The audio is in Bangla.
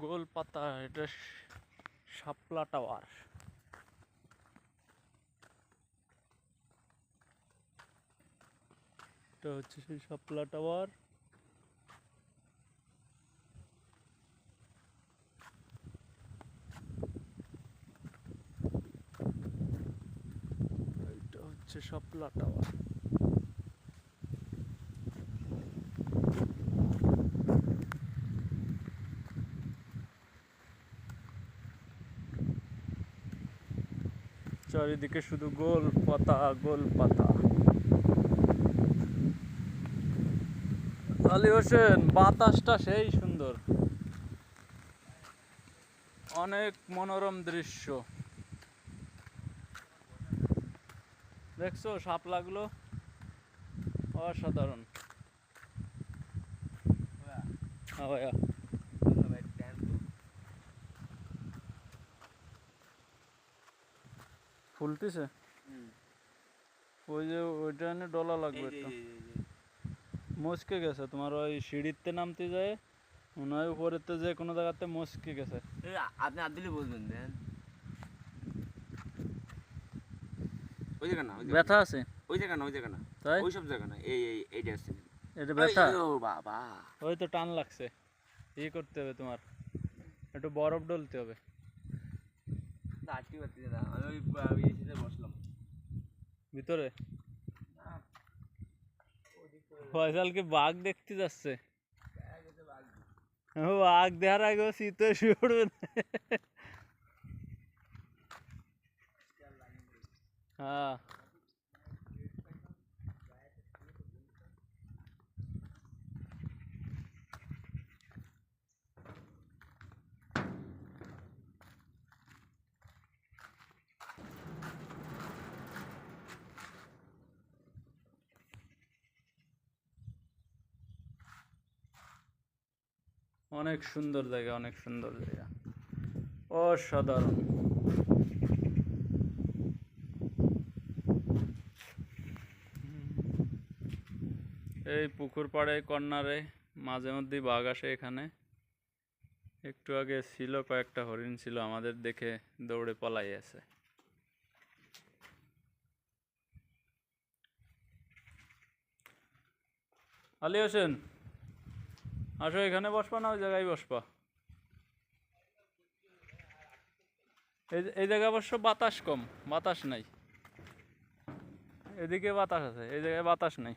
গোল পাতা, এটা শাপলা টাওয়ার। এটা হচ্ছে সেই শাপলা টাওয়ার। এটা হচ্ছে শাপলা টাওয়ার। চারিদিকে শুধু গোল পাতা, গোল পাতা। আলী হোসেন, বাতাসটা সেই সুন্দর, অনেক মনোরম দৃশ্য। দেখছো শাপলাগুলো, অসাধারণ। হ্যাঁ ভাইয়া, ফুলতেছে। ওই যে ওইটা এনে ডলা লাগবে একটা। মস্কে গেছে তোমার, ওই সিঁড়িতে নামতে যায় মনে হয়, উপরেতে যে কোনো জায়গাতে মস্কে গেছে। আপনি আদিলে বলবেন দেন ওই জায়গা না, ব্যথা আছে ওই জায়গা না, ওই জায়গা না, তাই? ওই সব জায়গা না, এইটা আছে। এটা ব্যথা? ও বাবা, ওই তো টান লাগছে, ই করতে হবে তোমার, একটু বরফ ডলতে হবে। আটকে পারছি না, আমি ওই এসে বসলাম ভিতরে। ফয়সালকে বাঘ দেখতে যাচ্ছে। ও বাঘ দেখার আগে ও শীতে শুয়ে পড়বে। হ্যাঁ, অনেক সুন্দর জায়গা, অনেক সুন্দর জায়গা, অসাধারণ। এই পুকুর পাড়ে কর্নারে মাঝে মধ্যেই বাঘ আসে এখানে। একটু আগে ছিল, কয়েকটা হরিণ ছিল, আমাদের দেখে দৌড়ে পলাই আছে। আলী হোসেন, আসো, এখানে বসবা না ওই জায়গায় বসবা? এই জায়গায় অবশ্য বাতাস কম, বাতাস নাই। এদিকে বাতাস আছে, এই জায়গায় বাতাস নাই।